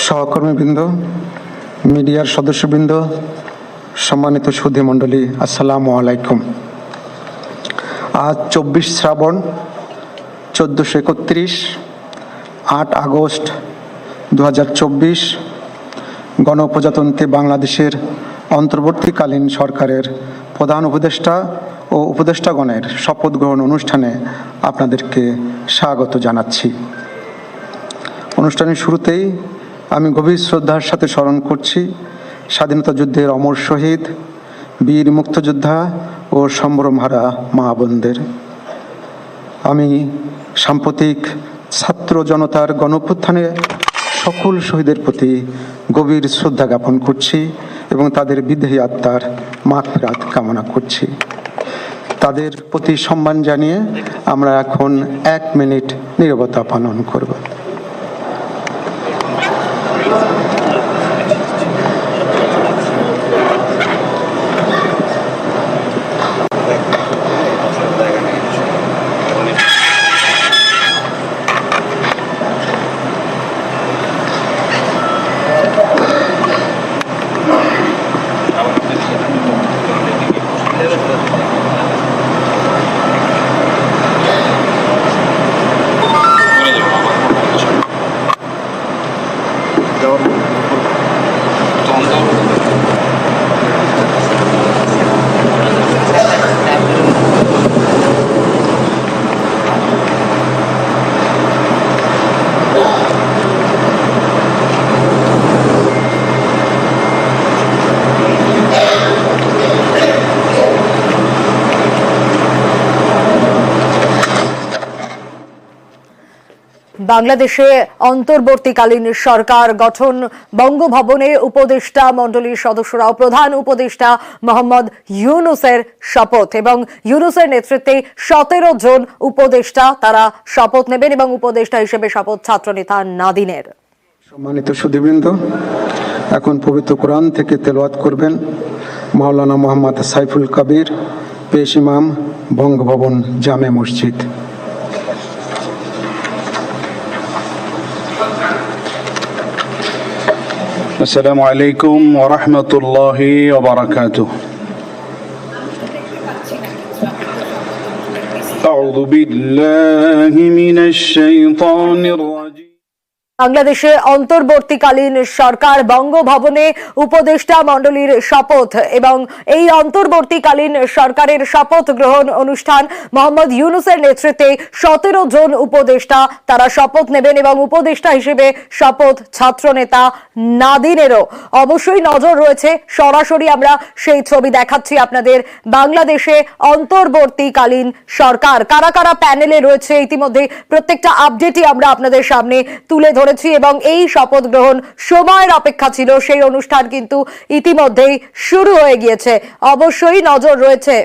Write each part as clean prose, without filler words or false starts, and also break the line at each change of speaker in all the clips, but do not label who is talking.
সহকর্মীবৃন্দ, মিডিয়ার সদস্যবৃন্দ, সম্মানিত সুধী মণ্ডলী, আসসালামু আলাইকুম। আজ 24 শ্রাবণ 1431, 8 আগস্ট 2024 গণপ্রজাতন্ত্রী বাংলাদেশের অন্তর্বর্তীকালীন সরকারের প্রধান উপদেষ্টা ও উপদেষ্টাগণের শপথ গ্রহণ অনুষ্ঠানে আপনাদেরকে স্বাগত জানাচ্ছি। অনুষ্ঠানের শুরুতেই আমি গভীর শ্রদ্ধার সাথে স্মরণ করছি স্বাধীনতা যুদ্ধের অমর শহীদ, বীর মুক্তিযোদ্ধা ও সম্ভ্রমহারা মা বোনদের। আমি সাম্প্রতিক ছাত্র জনতার গণঅভ্যুত্থানে সকল শহীদের প্রতি গভীর শ্রদ্ধা জ্ঞাপন করছি এবং তাদের বিদেহী আত্মার মাগফিরাত কামনা করছি। তাদের প্রতি সম্মান জানিয়ে আমরা এখন 1 মিনিট নীরবতা পালন করব।
বাংলাদেশে অন্তর্বর্তীকালীন সরকার গঠন, বঙ্গভবনে উপদেষ্টা মণ্ডলীর সদস্যরা ও প্রধান উপদেষ্টা মোহাম্মদ ইউনূসের শপথ এবং ইউনূসের নেতৃত্বে 17 জন উপদেষ্টা তারা শপথ নেবেন এবং উপদেষ্টা হিসেবে শপথ ছাত্রনেতা নাদিনের।
সম্মানিত সুধীবৃন্দ, এখন পবিত্র কোরআন থেকে তেলাওয়াত করবেন মাওলানা মোহাম্মদ সাইফুল কবির, পেশ ইমাম, বঙ্গভবন জামে মসজিদ।
السلام عليكم ورحمة الله وبركاته. أعوذ بالله من الشيطان الرجيم.
বাংলাদেশে অন্তর্বর্তীকালীন সরকার, বঙ্গভবনে উপদেষ্টা মণ্ডলীর শপথ এবং এই অন্তর্বর্তীকালীন সরকারের শপথ গ্রহণ অনুষ্ঠান মোহাম্মদ ইউনূসের নেতৃত্বে 17 জন উপদেষ্টা তারা শপথ নেবেন এবং উপদেষ্টা হিসেবে শপথ ছাত্রনেতা নাদিনেরও। অবশ্যই নজর রয়েছে, সরাসরি আমরা সেই ছবি দেখাচ্ছি আপনাদের। বাংলাদেশে অন্তর্বর্তীকালীন সরকার কারা কারা প্যানেলে রয়েছে ইতিমধ্যে প্রত্যেকটা আপডেটই আমরা আপনাদের সামনে তুলে ধরেছি এবং এই শপথ গ্রহণ সময়ের অপেক্ষা ছিল, সেই অনুষ্ঠান কিন্তু ইতিমধ্যেই শুরু হয়ে গিয়েছে। অবশ্যই নজর রয়েছে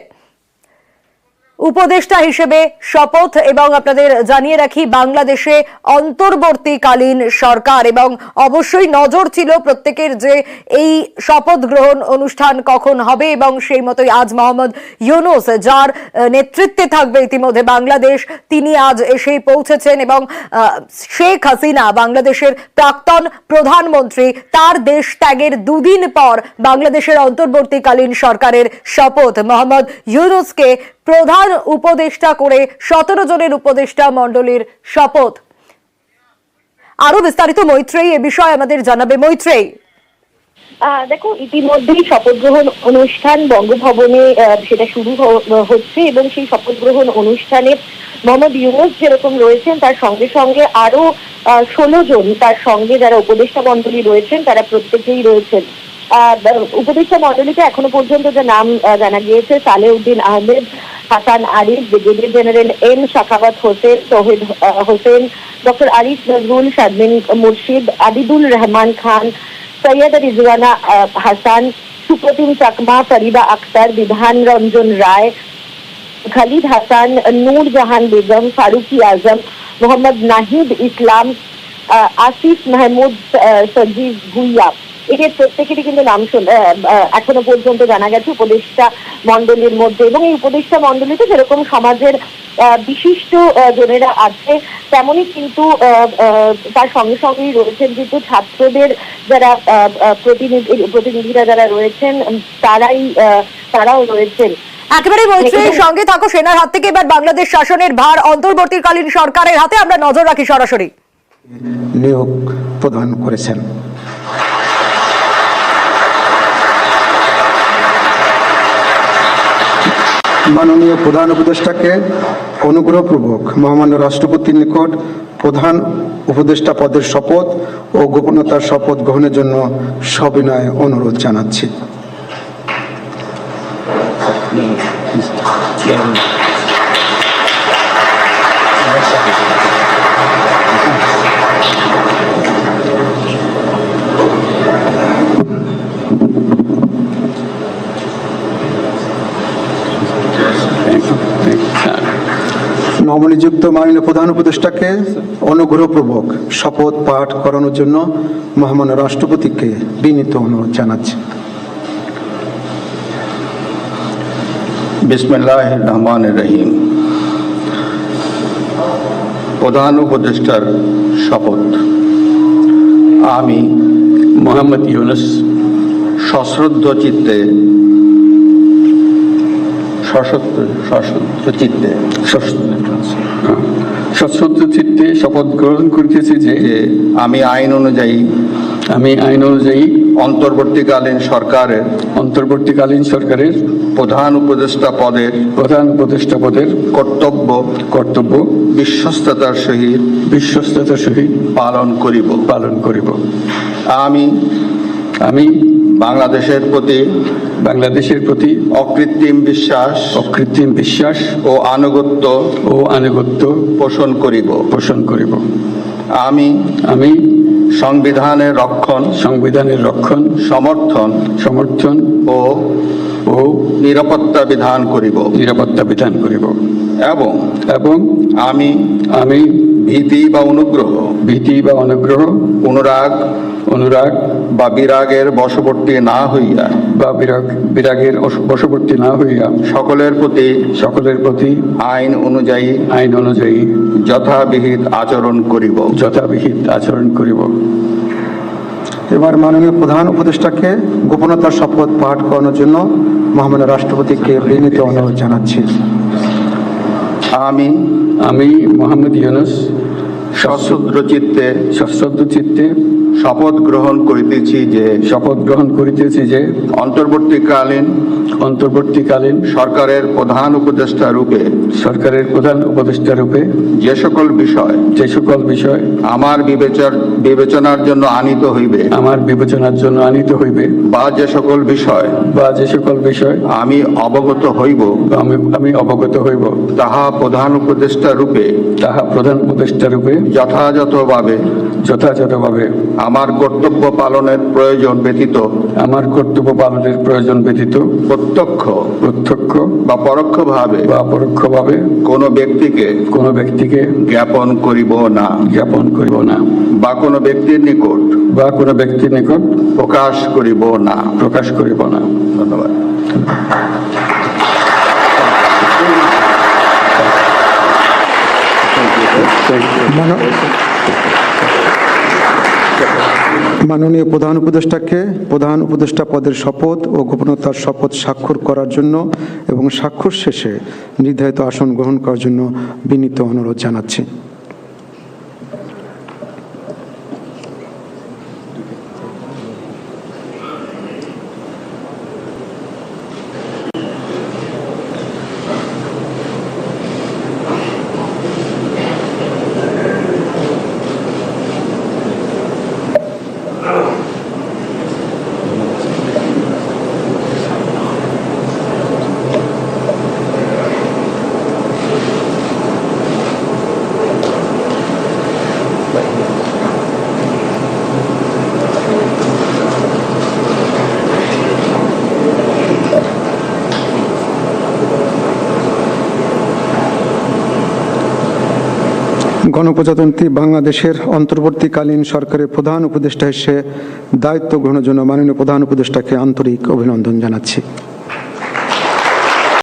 উপদেষ্টা হিসেবে শপথ এবং আপনাদের জানিয়ে রাখি বাংলাদেশে অন্তর্বর্তীকালীন সরকার এবং অবশ্যই নজর ছিল প্রত্যেকের যে এই শপথ গ্রহণ অনুষ্ঠান কখন হবে এবং সেই মতোই আজ মোহাম্মদ ইউনূস, যার নেতৃত্বে থাকবে ইতিমধ্যে বাংলাদেশ, তিনি আজ এসেই পৌঁছেছেন এবং শেখ হাসিনা, বাংলাদেশের প্রাক্তন প্রধানমন্ত্রী, তার দেশ ত্যাগের 2 দিন পর বাংলাদেশের অন্তর্বর্তীকালীন সরকারের শপথ মোহাম্মদ ইউনূসকে প্রধান উপদেষ্টা করে 17 জনের উপদেষ্টা মণ্ডলীর শপথ। আরো বিস্তারিত মৈত্রেয়ী এ বিষয়ে আমাদের জানাবে। মৈত্রেয়ী,
দেখো, ইতিমধ্যেই শপথ গ্রহণ অনুষ্ঠান বঙ্গভবনে সেটা শুরু হচ্ছে এবং সেই শপথ গ্রহণ অনুষ্ঠানে মোহাম্মদ ইউনূস যেরকম রয়েছেন তার সঙ্গে সঙ্গে আরো 16 জন তার সঙ্গে যারা উপদেষ্টা মণ্ডলী রয়েছেন তারা প্রত্যেকেই রয়েছেন। উপদেষ্টা মণ্ডলীতে এখনো পর্যন্ত যে নাম জানা গিয়েছে: Salahuddin Ahmed, Hasan Arif, brigadier general M Shakhawat Hossain, Touhid Hossain, doctor Arif Nazrul, Sharmin Murshid, Abidul Rahman Khan, Syeda Rizwana Hasan, Supratim Chakma, Farida Akter, বিধান রঞ্জন রায়, খালিদ হাসান, নূর জাহান বেগম, ফারুকি আজম, মোহাম্মদ নাহিদ ইসলাম, আসিফ মাহমুদ, সজিব ভুইয়া এদের প্রত্যেকেরই কিন্তু নাম এখনো পর্যন্ত জানা গেছে উপদেষ্টা মণ্ডলীর মধ্যে। এবং এই উপদেষ্টা মণ্ডলীতে যেরকম সমাজের বিশিষ্ট জনেরা আছে, তেমনই কিন্তু তার সঙ্গে সঙ্গেই রয়েছেন কিন্তু ছাত্রদের যারা প্রতিনিধিরা যারা রয়েছেন তারাও রয়েছেন।
একেবারেই মৈত্রীর সঙ্গে থাকো। সেনার হাত থেকে এবার বাংলাদেশ শাসনের ভার অন্তর্বর্তীকালীন সরকারের হাতে, আমরা নজর রাখি সরাসরি।
নিয়োগ প্রদান করেছেন। মাননীয় প্রধান উপদেষ্টাকে অনুগ্রহপূর্বক মহামান্য রাষ্ট্রপতির নিকট প্রধান উপদেষ্টা পদের শপথ ও গোপনীয়তার শপথ গ্রহণের জন্য সবিনয় অনুরোধ জানাচ্ছি। নবনিযুক্ত মাননীয় প্রধান উপদেষ্টাকে অনুগ্রহপূর্বক শপথ পাঠ করানোর জন্য মহামান্য রাষ্ট্রপতিকে বিনীত অনুরোধ জানাচ্ছি।
বিসমিল্লাহির রহমানির রহিম। প্রধান উপদেষ্টার শপথ। আমি মোহাম্মদ ইউনুস সশ্রদ্ধ চিত্তে শপথ গ্রহণ করিতেছি যে আমি আইন অনুযায়ী অন্তর্বর্তীকালীন সরকারের প্রধান উপদেষ্টা পদের কর্তব্য বিশ্বস্ততার সহিত পালন করিব। আমি বাংলাদেশের প্রতি অকৃত্রিম বিশ্বাস ও আনুগত্য পোষণ করিব। আমি সংবিধানের রক্ষণ সমর্থন ও নিরাপত্তা বিধান করিব এবং আমি ভীতি বা অনুগ্রহ অনুরাগ বা বিরাগের বশবর্তী না হইয়া সকলের প্রতি আইন অনুযায়ী যথাবিহিত আচরণ করিব।
এবার মাননীয় প্রধান উপদেষ্টাকে গোপনীয়তার শপথ পাঠ করানোর জন্য মহামান্য রাষ্ট্রপতিকে বিনীত অনুরোধ জানাচ্ছি।
আমি মোহাম্মদ ইউনুস সশ্রদ্ধ চিত্তে শপথ গ্রহণ করিতেছি যে অন্তর্বর্তীকালীন সরকারের প্রধান উপদেষ্টা রূপে যে সকল বিষয় আমার বিবেচনার জন্য আনিত হইবে বা যে সকল বিষয় আমি অবগত হইব তাহা প্রধান উপদেষ্টা রূপে যথাযথভাবে আমার কর্তব্য পালনের প্রয়োজন ব্যতীত প্রত্যক্ষ বা পরোক্ষভাবে কোনো ব্যক্তিকে জ্ঞাপন করিব না বা কোনো ব্যক্তির নিকট প্রকাশ করিব না। ধন্যবাদ।
মাননীয় প্রধান উপদেষ্টাকে প্রধান উপদেষ্টা পদের শপথ ও গোপনীয়তার শপথ স্বাক্ষর করার জন্য এবং স্বাক্ষর শেষে নির্ধারিত আসন গ্রহণ করার জন্য বিনীত অনুরোধ জানাচ্ছি। গণপ্রজাতন্ত্রী বাংলাদেশের অন্তর্বর্তীকালীন সরকারের প্রধান উপদেষ্টা হিসেবে দায়িত্ব গ্রহণের জন্য মাননীয় প্রধান উপদেষ্টাকে আন্তরিক অভিনন্দন জানাচ্ছি।